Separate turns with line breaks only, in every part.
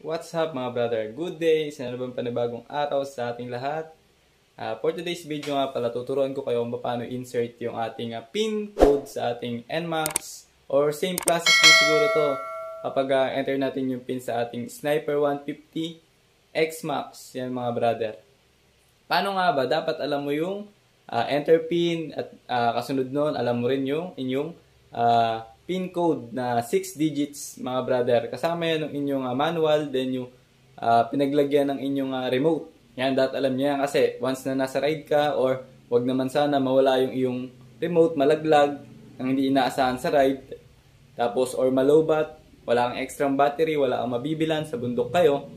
What's up mga brother? Good day sa naman panibagong araw sa ating lahat. For today's video nga pala, tuturuan ko kayo kung paano insert yung ating pin code sa ating NMAX or same process din siguro to kapag enter natin yung pin sa ating Sniper 150 X-Max. Yan mga brother. Paano nga ba? Dapat alam mo yung enter pin at kasunod nun, alam mo rin yung inyong pin code na 6 digits mga brother. Kasama yan ng inyong manual, then yung pinaglagyan ng inyong remote. Yan, dapat alam niya yan kasi once na nasa ride ka or wag naman sana mawala yung iyong remote, malaglag, nang hindi inaasahan sa ride. Tapos or malobat, wala kang extra battery, wala kang mabibilan, sa bundok kayo.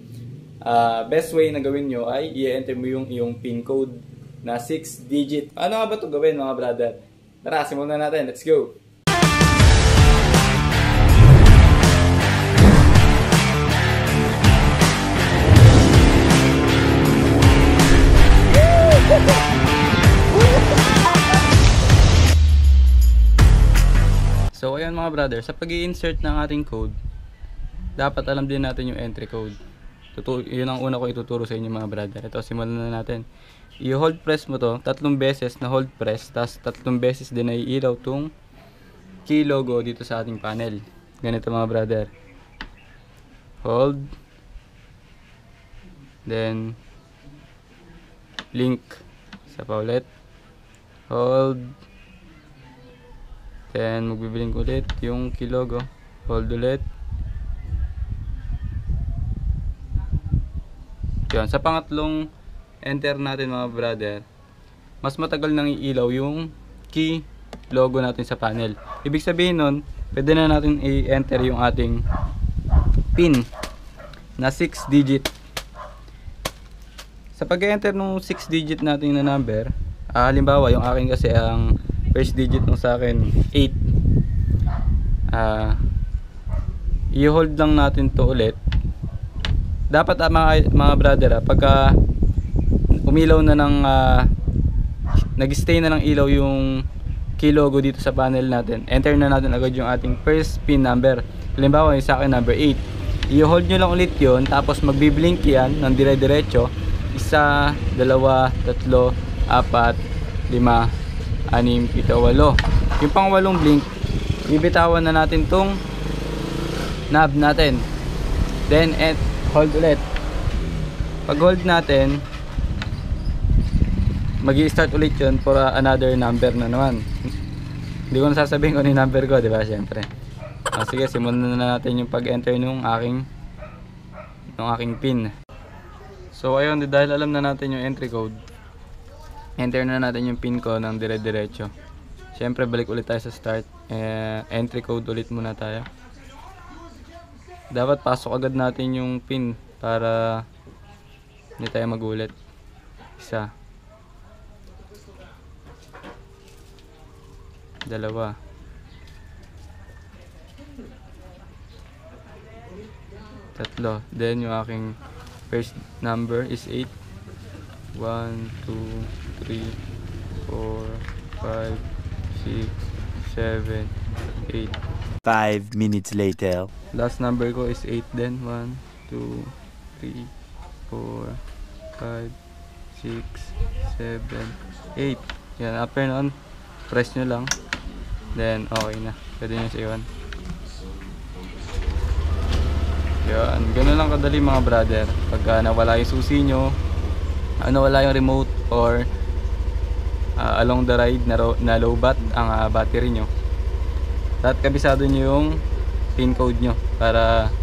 Best way na gawin nyo ay i-enter mo yung iyong pin code na 6 digit. Ano nga ba ito gawin mga brother? Tara, simulan natin. Let's go! So ayan mga brother, sa pag-i-insert ng ating code, dapat alam din natin yung entry code. Yun ang una ko ituturo sa inyo mga brother. Ito, simulan na natin. I-hold press mo to, 3 beses na hold press, tapos 3 beses din na iilaw tong key logo dito sa ating panel. Ganito mga brother. Hold. Then link. Isa pa ulit. Hold. Then magbiblink ulit yung key logo. Hold ulit. Yan. Sa pangatlong enter natin mga brother, mas matagal nang iilaw yung key logo natin sa panel. Ibig sabihin nun, pwede na natin i-enter yung ating pin na 6 digit. Sa pag-enter ng 6 digit natin na number, halimbawa yung akin kasi ang first digit nung sa akin 8, i-hold lang natin to ulit. Dapat mga brother, pagka umilaw na ng nag-stay na ng ilaw yung key logo dito sa panel natin, enter na natin agad yung ating first pin number. Halimbawa yung sa akin number 8, i-hold nyo lang ulit yun, tapos magbiblink yan ng dire-diretso. 1, 2, 3, 4, 5, 6, 7, 8. Yung pang 8 blink, bibitawan na natin tong knob natin, then hold ulit. Pag hold natin, magi-start ulit yun for another number na naman. Hindi ko na sasabihin kung ano yung number ko, diba? Siyempre. Sige, simulan na natin yung pag-enter nung aking pin. So ayun, dahil alam na natin yung entry code, enter na natin yung pin ko ng dire-diretso. Siyempre, balik ulit tayo sa start. Entry code ulit muna tayo. Dapat pasok agad natin yung pin para hindi tayo magulit. 1, 2, 3. Then yung aking first number is 8. 1, 2, 3, 4, 5, 6, 7, 8.
5 minutes later.
Last number ko is 8 then. 1, 2, 3, 4, 5, 6, 7, 8. Yan, after noon, press nyo lang. Then, okay na. Pwede nyo sa iwan. Yan, ganoon lang kadali mga brother. Pagka nawala yung susi nyo, nawala yung remote, or along the ride na low bat ang battery nyo, dapat kabisado nyo yung pin code nyo para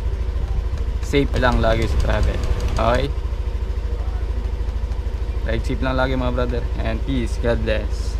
safe lang lagi sa travel. Okay? Ride safe lang lagi mga brother, and peace, God bless.